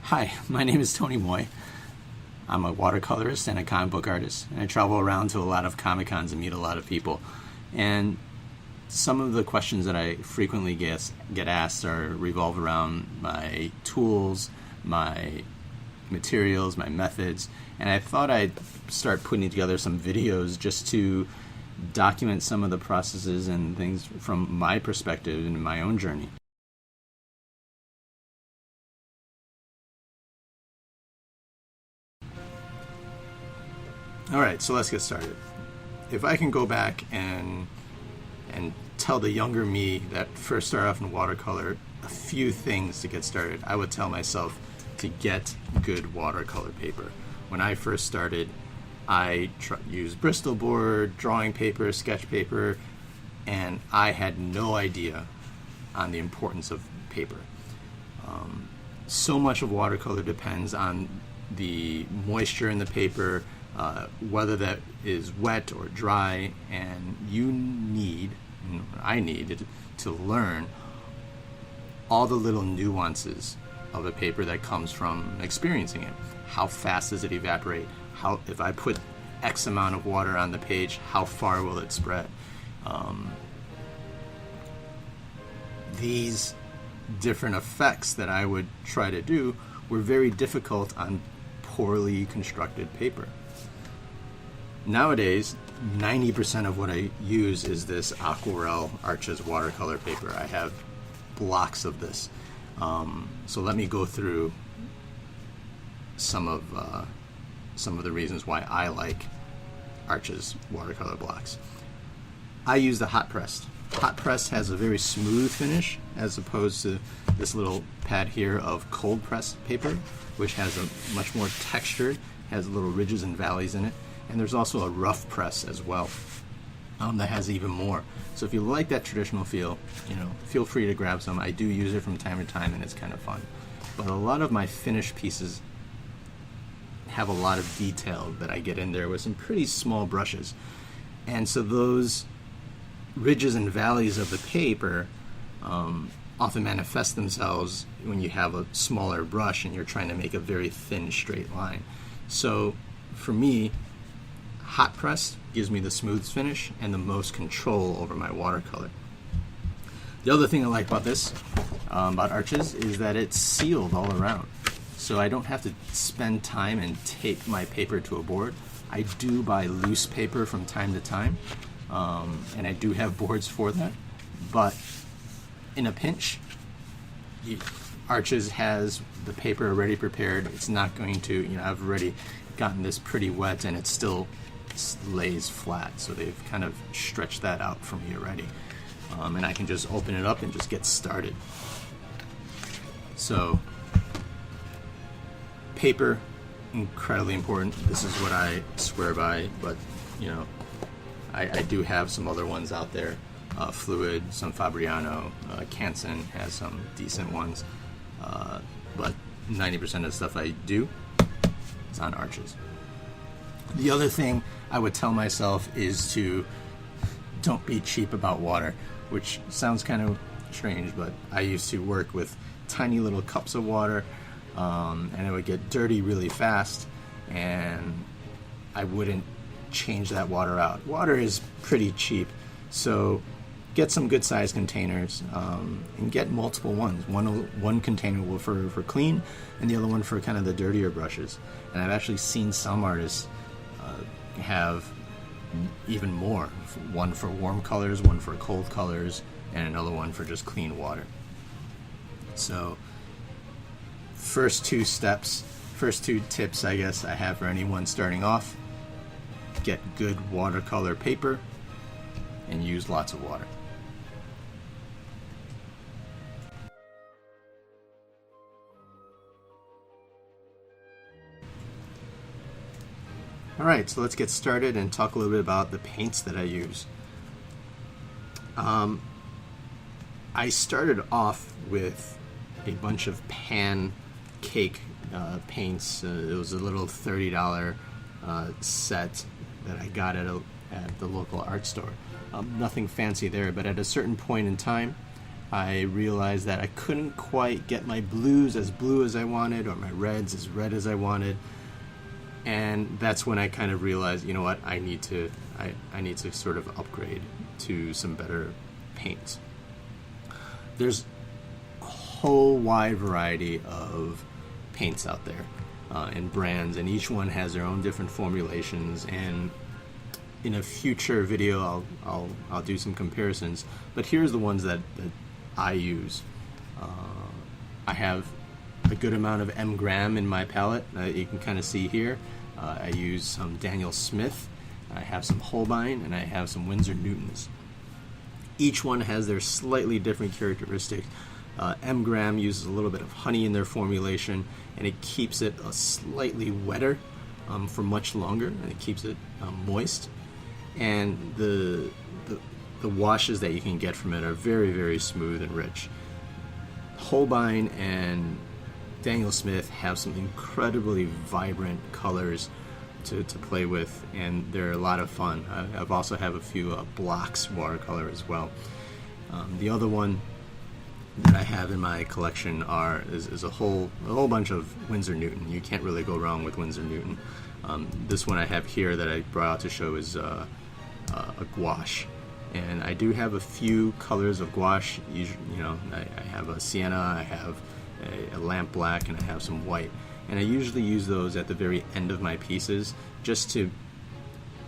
Hi, my name is Tony Moy. I'm a watercolorist and a comic book artist, and I travel around to a lot of Comic-Cons and meet a lot of people. And some of the questions that I frequently get asked revolve around my tools, my materials, my methods, and I thought I'd start putting together some videos just to document some of the processes and things from my perspective and my own journey. All right, so let's get started. If I can go back and tell the younger me that first started off in watercolor a few things to get started, I would tell myself to get good watercolor paper. When I first started, I used Bristol board, drawing paper, sketch paper, and I had no idea on the importance of paper. So much of watercolor depends on the moisture in the paper, whether that is wet or dry, and I needed to learn all the little nuances of a paper that comes from experiencing it. How fast does it evaporate? If I put X amount of water on the page, how far will it spread? These different effects that I would try to do were very difficult on poorly constructed paper. Nowadays, 90% of what I use is this Aquarel Arches watercolor paper. I have blocks of this. So let me go through some of the reasons why I like Arches watercolor blocks. I use the hot pressed. Hot press has a very smooth finish as opposed to this little pad here of cold pressed paper, which has a much more textured, has little ridges and valleys in it. And there's also a rough press as well that has even more. So if you like that traditional feel, feel free to grab some. I do use it from time to time, and it's kind of fun. But a lot of my finished pieces have a lot of detail that I get in there with some pretty small brushes. And so those ridges and valleys of the paper often manifest themselves when you have a smaller brush and you're trying to make a very thin straight line. So for me, hot pressed gives me the smooth finish and the most control over my watercolor. The other thing I like about this, about Arches, is that it's sealed all around. So I don't have to spend time and tape my paper to a board. I do buy loose paper from time to time, and I do have boards for that. But in a pinch, Arches has the paper already prepared. It's not going to, I've already gotten this pretty wet and it still lays flat. So they've kind of stretched that out for me already. And I can just open it up and just get started. So paper, incredibly important. This is what I swear by, but I do have some other ones out there. Fluid, some Fabriano, Canson has some decent ones, but 90% of the stuff I do is on Arches. The other thing I would tell myself is to don't be cheap about water, which sounds kind of strange, but I used to work with tiny little cups of water, and it would get dirty really fast, and I wouldn't change that water out. Water is pretty cheap, so get some good sized containers, and get multiple ones. One container will for clean, and the other one for kind of the dirtier brushes. And I've actually seen some artists have even more. One for warm colors, one for cold colors, and another one for just clean water. So first two tips I guess I have for anyone starting off: get good watercolor paper and use lots of water. Alright, so let's get started and talk a little bit about the paints that I use. I started off with a bunch of pancake paints. It was a little $30 set that I got at the local art store. Nothing fancy there, but at a certain point in time, I realized that I couldn't quite get my blues as blue as I wanted, or my reds as red as I wanted. And that's when I kind of realized, you know what, I need to sort of upgrade to some better paints. There's a whole wide variety of paints out there and brands, and each one has their own different formulations. And in a future video, I'll do some comparisons. But here's the ones that I use. I have a good amount of M. Graham in my palette. You can kind of see here. I use some Daniel Smith. I have some Holbein, and I have some Winsor Newtons. Each one has their slightly different characteristics. M. Graham uses a little bit of honey in their formulation, and it keeps it slightly wetter for much longer, and it keeps it moist. And the washes that you can get from it are very, very smooth and rich. Holbein and Daniel Smith have some incredibly vibrant colors to play with, and they're a lot of fun. I've also have a few blocks watercolor as well. The other one that I have in my collection is a whole bunch of Winsor Newton. You can't really go wrong with Winsor Newton. This one I have here that I brought out to show is a gouache, and I do have a few colors of gouache. I have a sienna, I have a lamp black, and I have some white, and I usually use those at the very end of my pieces just to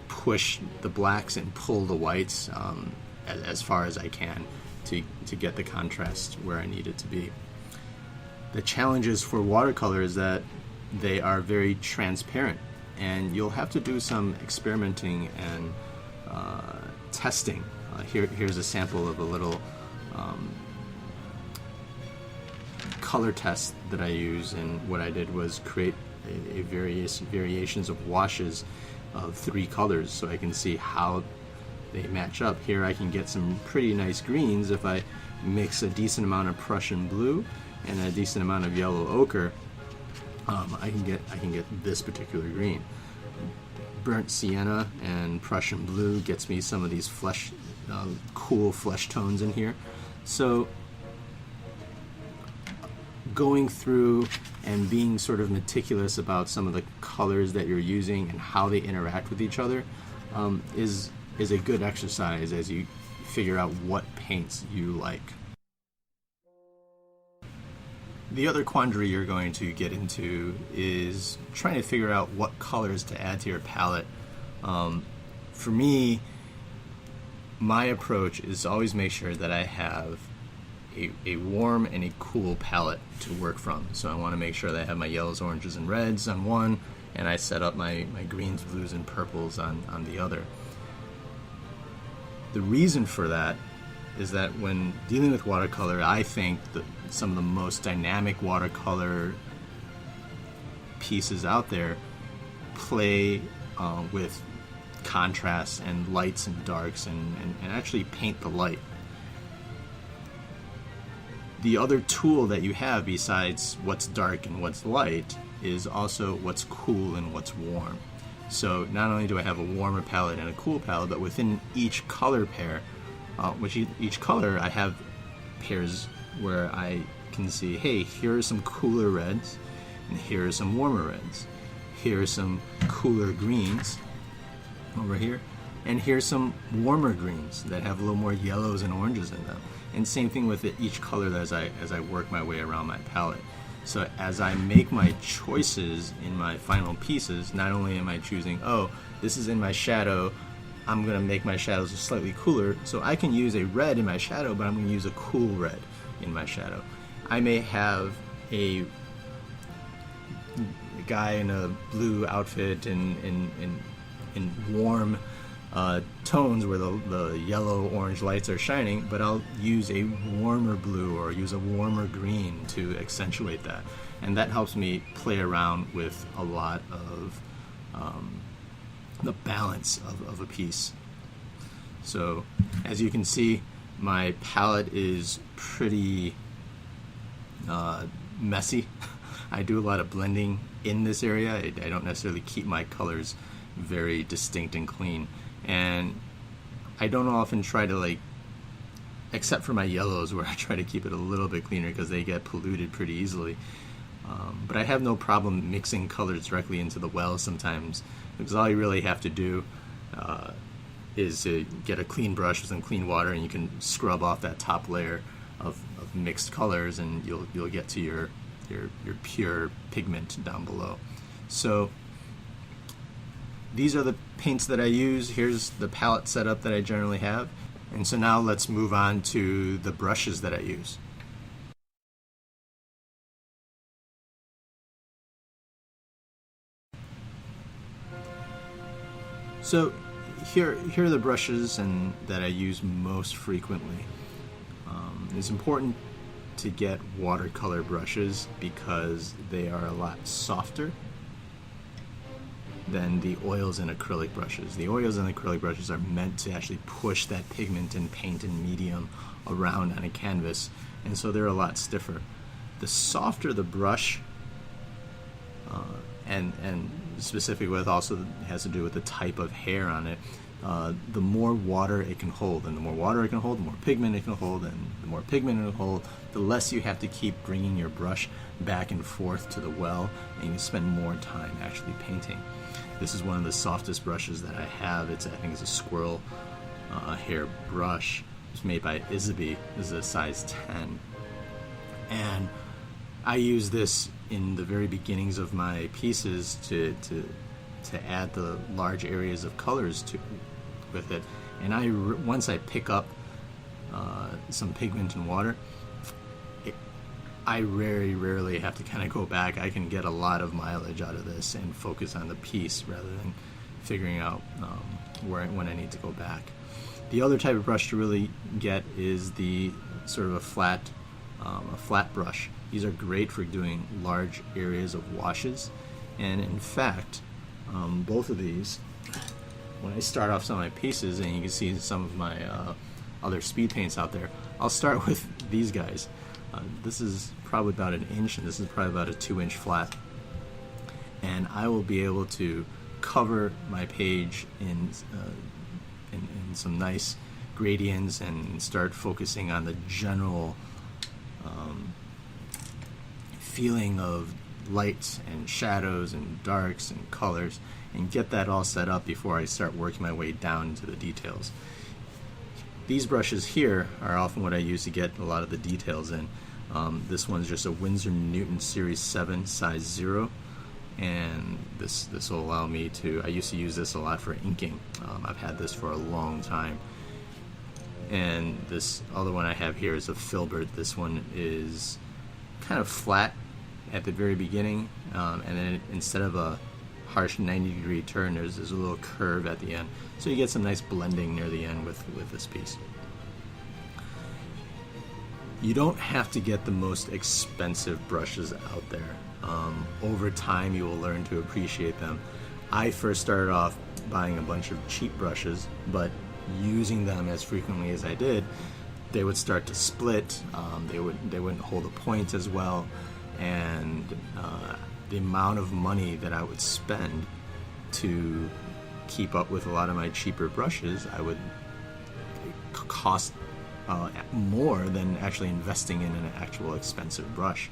push the blacks and pull the whites as far as I can to get the contrast where I need it to be. The challenges for watercolor is that they are very transparent, and you'll have to do some experimenting and testing. Here's a sample of a little color test that I use, and what I did was create a variations of washes of 3 colors so I can see how they match up. Here I can get some pretty nice greens if I mix a decent amount of Prussian blue and a decent amount of yellow ochre. I can get this particular green. Burnt sienna and Prussian blue gets me some of these cool flesh tones in here. So going through and being sort of meticulous about some of the colors that you're using and how they interact with each other is a good exercise as you figure out what paints you like. The other quandary you're going to get into is trying to figure out what colors to add to your palette. For me, my approach is to always make sure that I have a warm and a cool palette to work from. So I want to make sure that I have my yellows, oranges, and reds on one, and I set up my greens, blues, and purples on the other. The reason for that is that when dealing with watercolor, I think that some of the most dynamic watercolor pieces out there play with contrasts and lights and darks and actually paint the light. The other tool that you have besides what's dark and what's light is also what's cool and what's warm. So not only do I have a warmer palette and a cool palette, but within each color pair, each color I have pairs where I can see, hey, here are some cooler reds, and here are some warmer reds. Here are some cooler greens over here, and here's some warmer greens that have a little more yellows and oranges in them. And same thing with each color as I work my way around my palette. So as I make my choices in my final pieces, not only am I choosing, oh, this is in my shadow, I'm going to make my shadows slightly cooler, so I can use a red in my shadow, but I'm going to use a cool red in my shadow. I may have a guy in a blue outfit in warm tones where the yellow orange lights are shining, but I'll use a warmer blue or use a warmer green to accentuate that, and that helps me play around with a lot of the balance of a piece. So as you can see, my palette is pretty messy. I do a lot of blending in this area. I don't necessarily keep my colors very distinct and clean, and I don't often try to except for my yellows where I try to keep it a little bit cleaner because they get polluted pretty easily. But I have no problem mixing colors directly into the well sometimes, because all you really have to do is to get a clean brush with some clean water, and you can scrub off that top layer of mixed colors, and you'll get to your pure pigment down below. So these are the paints that I use. Here's the palette setup that I generally have. And so now let's move on to the brushes that I use. So here are the brushes that I use most frequently. It's important to get watercolor brushes because they are a lot softer than the oils and acrylic brushes. The oils and acrylic brushes are meant to actually push that pigment and paint and medium around on a canvas, and so they're a lot stiffer. The softer the brush, and specifically what also has to do with the type of hair on it, the more water it can hold, and the more water it can hold, the more pigment it can hold, and the more pigment it can hold, the less you have to keep bringing your brush back and forth to the well, and you can spend more time actually painting. This is one of the softest brushes that I have. I think it's a squirrel hair brush. It's made by Isaby. This is a size 10. And I use this in the very beginnings of my pieces to add the large areas of colors with it. And once I pick up some pigment and water, I very rarely have to kind of go back. I can get a lot of mileage out of this and focus on the piece rather than figuring out when I need to go back. The other type of brush to really get is the sort of a flat brush. These are great for doing large areas of washes, and in fact, both of these, when I start off some of my pieces, and you can see some of my other speed paints out there, I'll start with these guys. This is probably about an inch, and this is probably about a 2-inch flat. And I will be able to cover my page in some nice gradients and start focusing on the general feeling of lights and shadows and darks and colors, and get that all set up before I start working my way down into the details. These brushes here are often what I use to get a lot of the details in. This one's just a Winsor Newton Series 7 size 0, and this will allow me to, I used to use this a lot for inking. I've had this for a long time. And this other one I have here is a Filbert. This one is kind of flat at the very beginning, and then instead of a harsh 90-degree turn, there's a little curve at the end, so you get some nice blending near the end with this piece. You don't have to get the most expensive brushes out there. Over time you will learn to appreciate them. I first started off buying a bunch of cheap brushes, but using them as frequently as I did, they would start to split, they wouldn't hold a point as well, and the amount of money that I would spend to keep up with a lot of my cheaper brushes, I would cost more than actually investing in an actual expensive brush.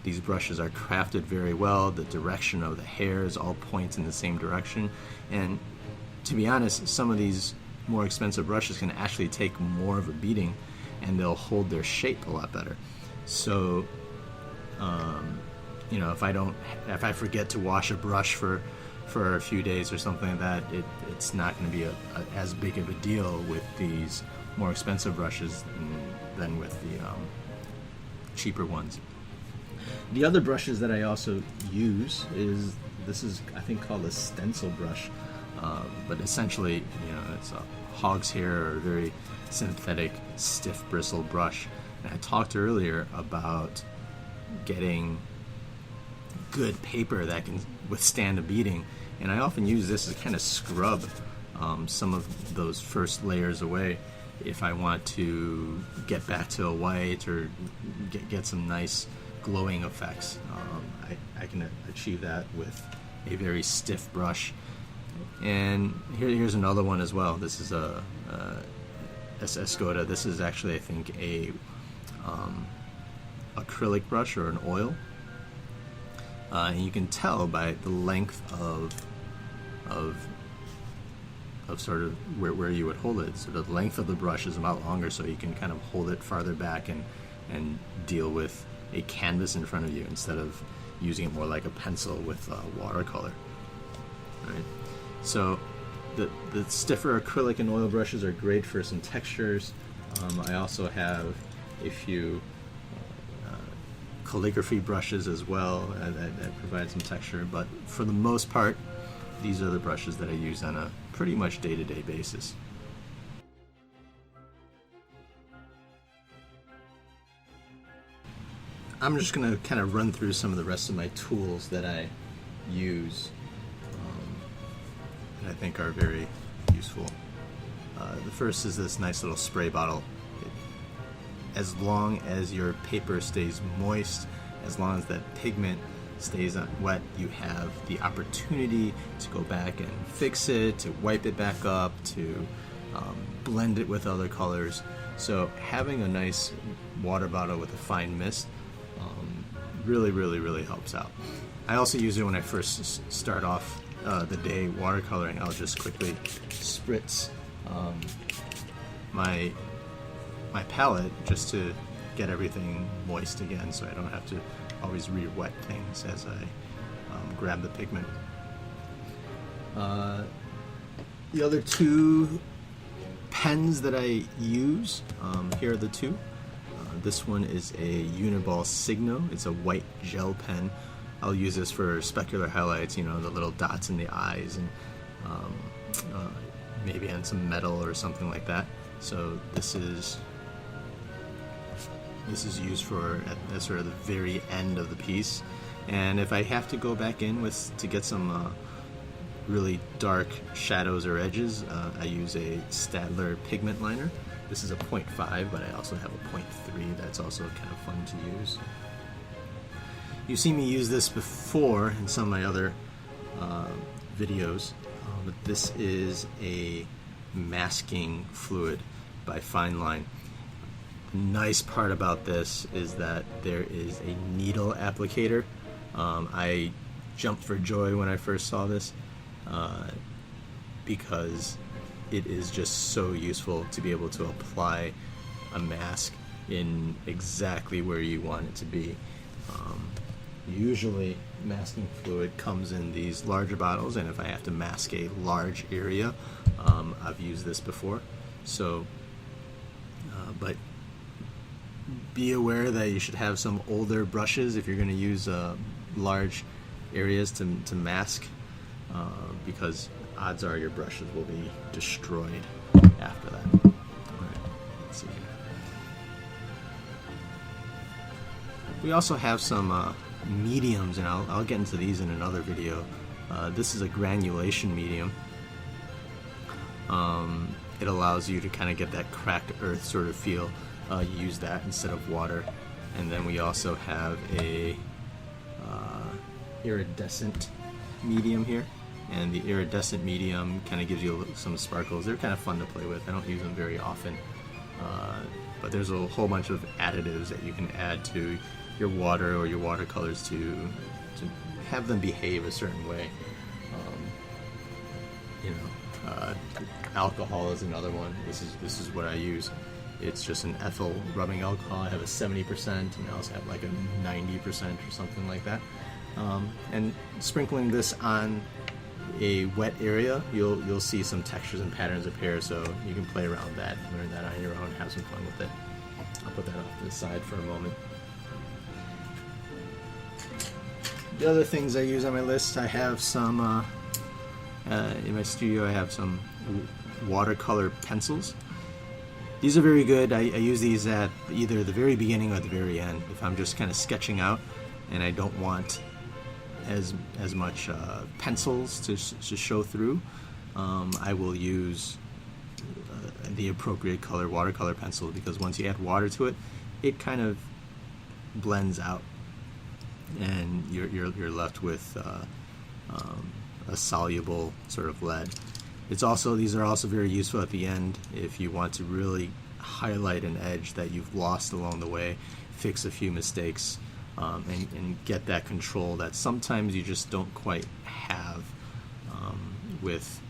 These brushes are crafted very well. The direction of the hairs all points in the same direction, and to be honest, some of these more expensive brushes can actually take more of a beating, and they'll hold their shape a lot better. So you know, if I forget to wash a brush for a few days or something like that, it's not going to be as big of a deal with these more expensive brushes than with the cheaper ones. The other brushes that I also use this is I think called a stencil brush, but essentially, you know, it's a hog's hair or a very synthetic stiff bristle brush. And I talked earlier about getting good paper that can withstand a beating, and I often use this to kind of scrub some of those first layers away if I want to get back to a white or get some nice glowing effects. I can achieve that with a very stiff brush. And here's another one as well. This is Escoda. This is actually, I think, a acrylic brush or an oil, and you can tell by the length of sort of where you would hold it. So the length of the brush is a lot longer, so you can kind of hold it farther back and deal with a canvas in front of you instead of using it more like a pencil with watercolor. Right. So the stiffer acrylic and oil brushes are great for some textures. I also have a few calligraphy brushes as well that provide some texture, but for the most part, these are the brushes that I use on a pretty much day-to-day basis. I'm just going to kind of run through some of the rest of my tools that I use that I think are very useful. The first is this nice little spray bottle. As long as your paper stays moist, as long as that pigment stays wet, you have the opportunity to go back and fix it, to wipe it back up, to blend it with other colors. So having a nice water bottle with a fine mist really helps out. I also use it when I first start off the day watercoloring. I'll just quickly spritz my palette just to get everything moist again, so I don't have to always re-wet things as I grab the pigment. The other two pens that I use, here are the two. This one is a Uniball Signo. It's a white gel pen. I'll use this for specular highlights, you know, the little dots in the eyes, and maybe on some metal or something like that. So this is used for at sort of the very end of the piece. And if I have to go back in to get some really dark shadows or edges, I use a Staedtler pigment liner. This is a 0.5, but I also have a 0.3 that's also kind of fun to use. You've seen me use this before in some of my other videos, but this is a masking fluid by Fine Line. The nice part about this is that there is a needle applicator. I jumped for joy when I first saw this because it is just so useful to be able to apply a mask in exactly where you want it to be. Usually masking fluid comes in these larger bottles, and if I have to mask a large area, I've used this before. So, but be aware that you should have some older brushes if you're going to use large areas to mask, because odds are your brushes will be destroyed after that. All right, let's see here. We also have some mediums, and I'll get into these in another video. This is a granulation medium. It allows you to kind of get that cracked earth sort of feel. You use that instead of water. And then we also have a iridescent medium here. And the iridescent medium kind of gives you some sparkles. They're kind of fun to play with. I don't use them very often. But there's a whole bunch of additives that you can add to your water or your watercolors to have them behave a certain way. Alcohol is another one. This is what I use. It's just an ethyl rubbing alcohol. I have a 70%, and I also have like a 90% or something like that. And sprinkling this on a wet area, you'll see some textures and patterns appear. So you can play around that, learn that on your own, have some fun with it. I'll put that off to the side for a moment. The other things I use on my list, I have some in my studio. I have some watercolor pencils. These are very good. I use these at either the very beginning or the very end. If I'm just kind of sketching out and I don't want as much pencils to show through, I will use the appropriate color watercolor pencil, because once you add water to it, it kind of blends out, and you're left with a soluble sort of lead. These are also very useful at the end if you want to really highlight an edge that you've lost along the way, fix a few mistakes, and get that control that sometimes you just don't quite have with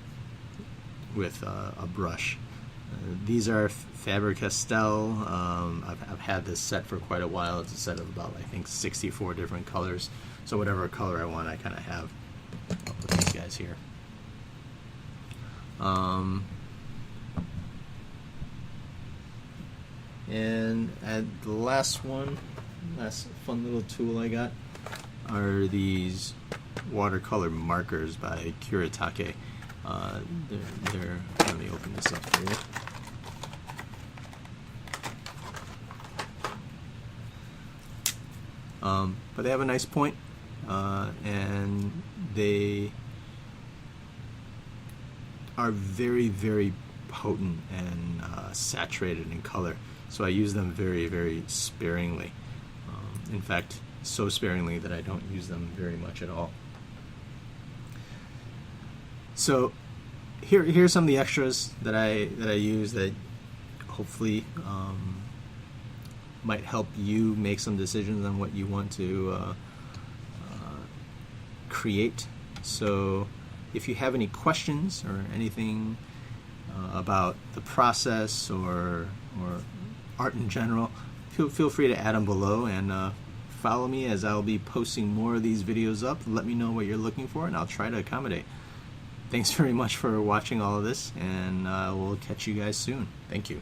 a brush. These are Faber-Castell. I've had this set for quite a while. It's a set of about, I think, 64 different colors. So whatever color I want, I kind of have. I'll put these guys here. And the last fun little tool I got are these watercolor markers by Kuretake. Let me open this up for you. But they have a nice point, and they are very, very potent and saturated in color. So I use them very, very sparingly. In fact, so sparingly that I don't use them very much at all. So here's some of the extras that I use that hopefully might help you make some decisions on what you want to create. So if you have any questions or anything about the process or art in general, feel free to add them below, and follow me as I'll be posting more of these videos up. Let me know what you're looking for, and I'll try to accommodate. Thanks very much for watching all of this, and we'll catch you guys soon. Thank you.